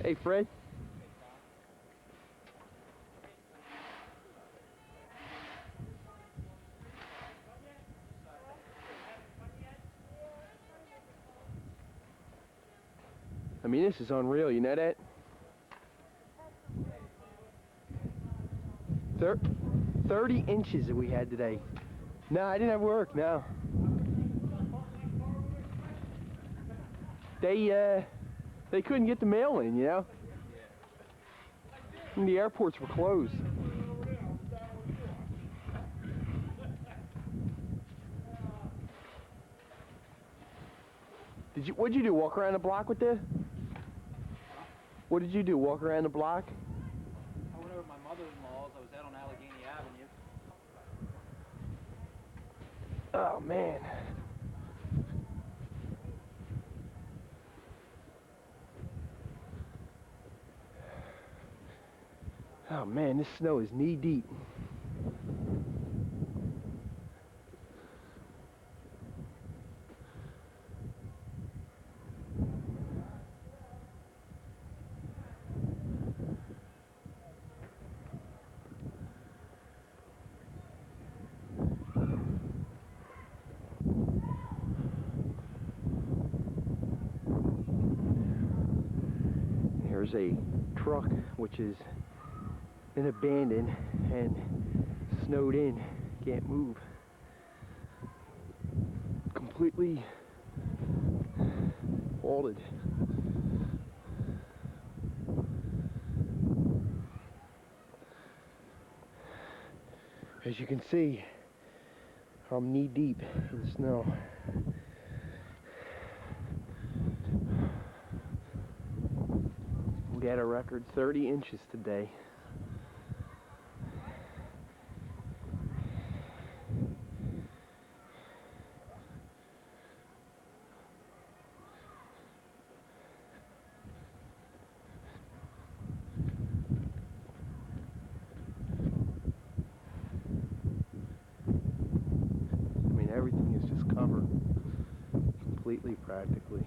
Hey, Fred. I mean, this is unreal. You know that? 30 inches that we had today. No, I didn't have work. No. They couldn't get the mail in, you know? And the airports were closed. What'd you do? Walk around the block with this? What did you do? Walk around the block? I went over to my mother-in-law's. I was out on Allegheny Avenue. Oh, man. Oh, man, this snow is knee-deep. There's a truck which has been abandoned and snowed in, can't move. Completely halted. As you can see, I'm knee deep in snow. We had a record 30 inches today. I mean, everything is just covered completely, practically.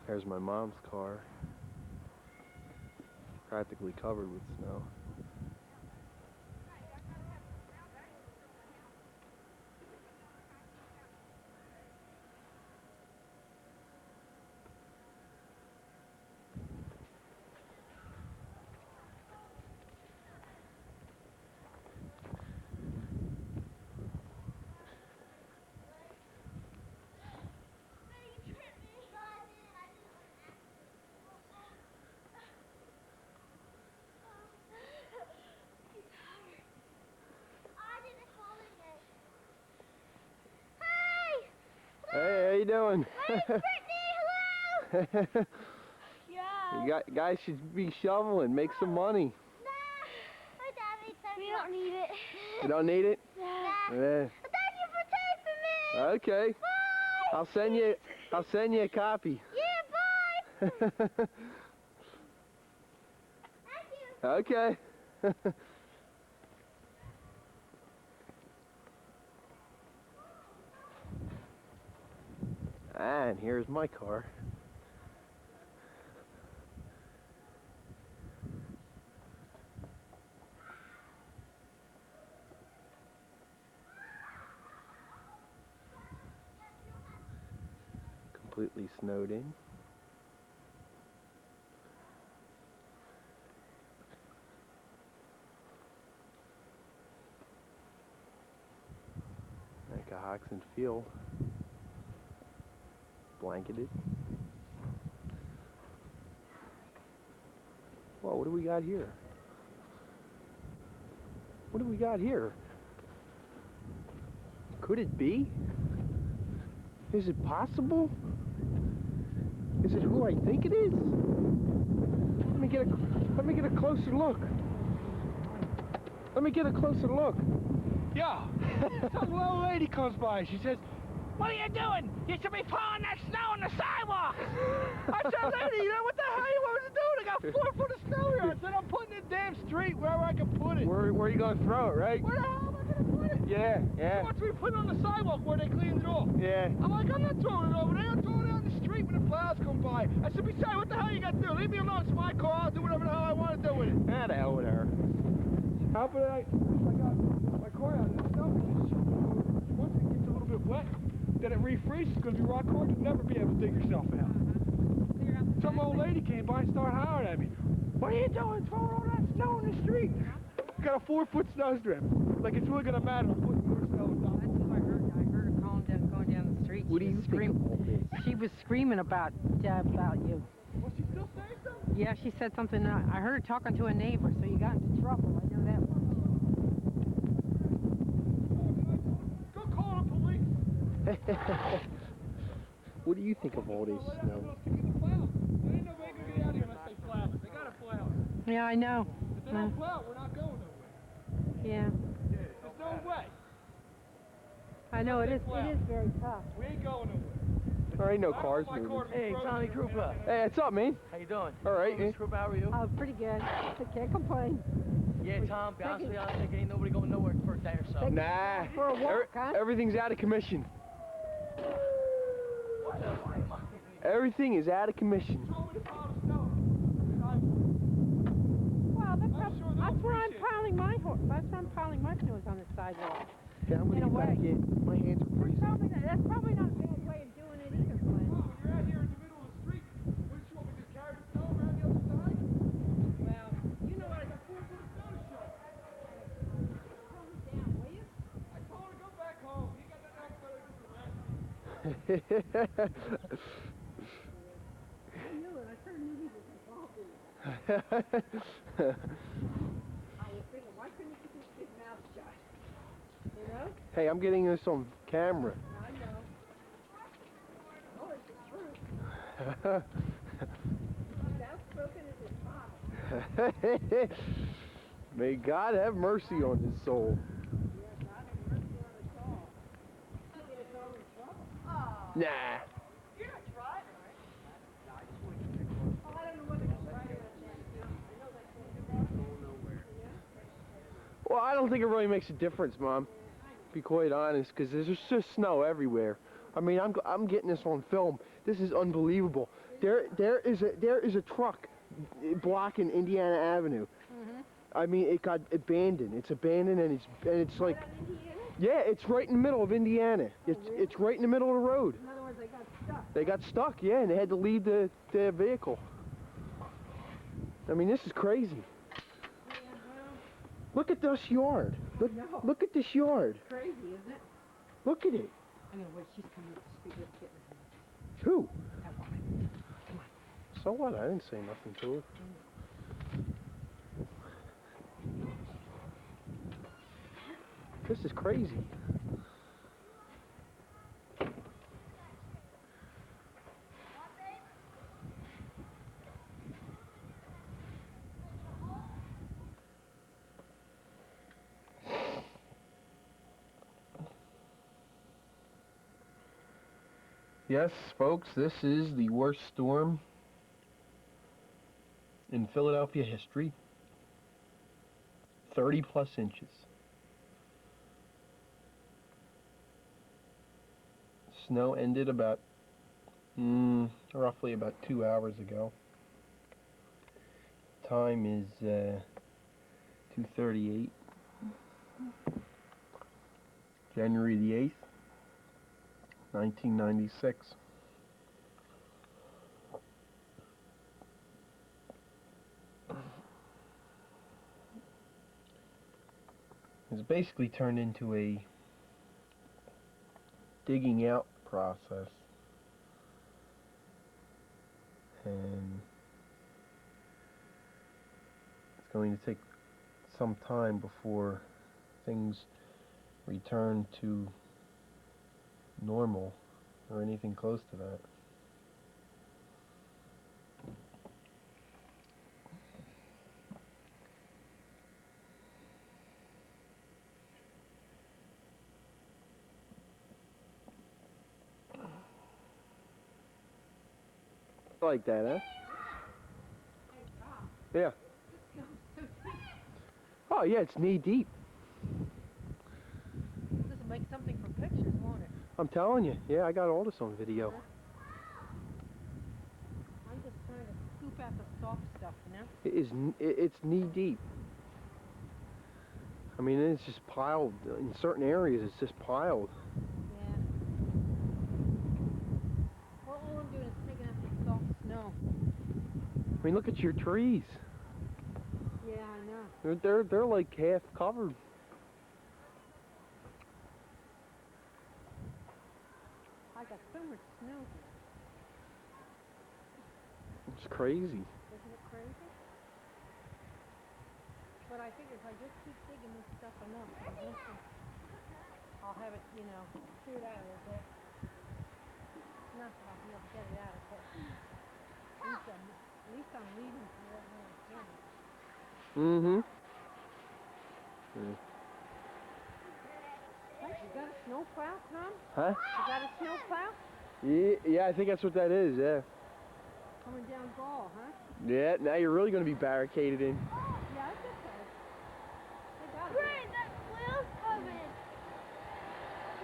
There's my mom's car, practically covered with snow. Hey, how you doing? Hey, Brittany, hello! Yeah. Guys should be shoveling, make some money. Nah, my dad makes that. We don't need it. You don't need it? Nah. Yeah. Thank you for taping me! Okay. Bye! I'll send you a copy. Yeah, bye! Thank you! Okay. And here's my car. Completely snowed in. Like a Hoxton field. Blanketed. Whoa, what do we got here? What do we got here? Could it be? Is it possible? Is it who I think it is? Let me get a closer look. Let me get a closer look. Yeah. Some little lady comes by. She says, "What are you doing? You should be plowing that snow on the sidewalk." I said, "Lady, you know what the hell you want me to do? I got 4 foot of snow here. I said I'm putting it damn street wherever I can put it. Where are you gonna throw it, right? Where the hell am I gonna put it? Yeah, He yeah, wants me to put it on the sidewalk where they cleaned it off. yeah. I'm like, I'm not throwing it over there. I'm throwing it on the street when the plows come by. I said, besides, what the hell you got to do? Leave me alone. It's my car. I'll do whatever the hell I want to do with it. Ah, the hell with her. How about I got my car out of the snow because once it gets a little bit wet, then it refreezes. It's going to be rock hard. You'll never be able to dig yourself out. Some old lady came by and started hollering at me. What are you doing? Throwing all that snow in the street? Got a 4 foot snow strip. Like it's really going to matter. I'm putting more snow on top. That's what I heard. I heard her going down the street. What do you think of all this? She was screaming about you. Was she still saying something? Yeah, she said something. I heard her talking to a neighbor, so you got into trouble. I know that one. Go call the police. What do you think of all this snow? Yeah, I know. If they don't plow, we're not going nowhere. Yeah, There's no way. I know it is. It is very tough. We ain't going nowhere. There ain't no cars moving. Hey, Tommy Krupa. Hey, what's up, man? How you doing? All right, Miss Krupa, how are you? Oh, pretty good. I can't complain. Yeah, Tom, be honest with you, I think ain't nobody going nowhere for a day or so. Nah. For a walk, huh? Everything's out of commission. Everything is out of commission. Well, that's where I'm piling my horse. That's where I'm piling my snow is on the sidewalk. Yeah, I'm In a gonna way. get back in. My hands are freezing. That's probably not a bad way of doing it either, Glenn. When you're out here in the middle of the street, what you want me to just carry the snow around the other side? Well, you know what? I got 4 foot of snow to show. Calm down, will you? I told her to go back home. You got nothing else better to do than rest. I knew it. I turned knew he was involved in it. I was thinking, why couldn't he keep his big mouth shut? You know? Hey, I'm getting this on camera. I know. Oh, it's the truth. He's outspoken as his father. May God have mercy on his soul. Yeah, God have mercy on us all. He'll get us all in trouble. Oh. Nah. You're not driving, right? Oh, I don't know whether he's driving or not. I know that's going nowhere. Well, I don't think it really makes a difference, Mom. To be quite honest, because there's just snow everywhere. I mean, I'm getting this on film. This is unbelievable. There is a truck blocking Indiana Avenue. I mean, it got abandoned. It's abandoned, and it's like, yeah, it's right in the middle of Indiana. It's right in the middle of the road. In other words, they got stuck. They got stuck, yeah, and they had to leave the vehicle. I mean, this is crazy. Look at this yard. Look at this yard. Crazy, isn't it? Look at it. I'm gonna wait. She's coming up the street. Let's get her. Who? That woman. So what? I didn't say nothing to her. This is crazy. Yes, folks, this is the worst storm in Philadelphia history. 30 plus inches. Snow ended about roughly about 2 hours ago. Time is 2:38. January the 8th, 1996. It's basically turned into a digging out process, and it's going to take some time before things return to normal or anything close to that. Like that, huh? Yeah. Oh yeah, it's knee deep. This will make something for pictures, won't it? I'm telling you. Yeah, I got all this on video. I'm just trying to scoop out the soft stuff, you know? It's knee deep. I mean, it's just piled in certain areas. It's just piled. Yeah. Well, all I'm doing is taking out the soft snow. I mean, look at your trees. Yeah, I know. They're like half covered. I got so much snow here. It's crazy. Isn't it crazy? But I figure if I just keep digging this stuff enough, eventually I'll have it, you know, cleared out a little bit. Not that I'll be able to get it out, but at least I'm leaving for that little thing. Mm-hmm. Hey, you got a snow plow, Tom? Huh? You got a snow plow? Yeah, I think that's what that is, yeah. Coming down Gall, huh? Yeah, now you're really going to be barricaded in. Yeah, that's okay. They got it. Great, that wheel's coming.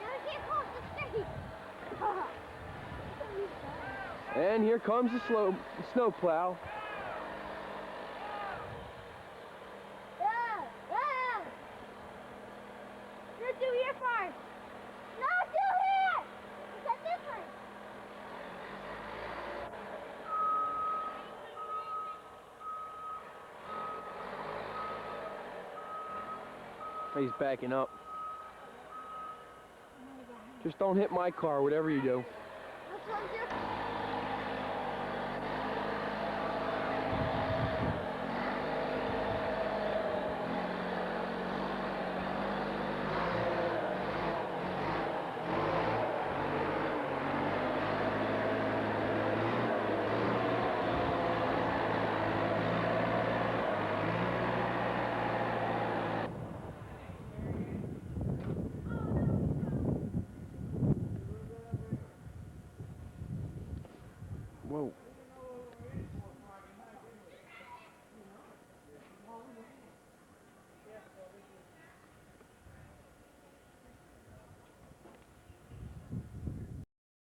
Now I can't cross the street. And here comes the snow plow. Yeah. You're through here first. No, through here. It's at this one. He's backing up. Just don't hit my car, whatever you do. That's what I'm doing. Whoa.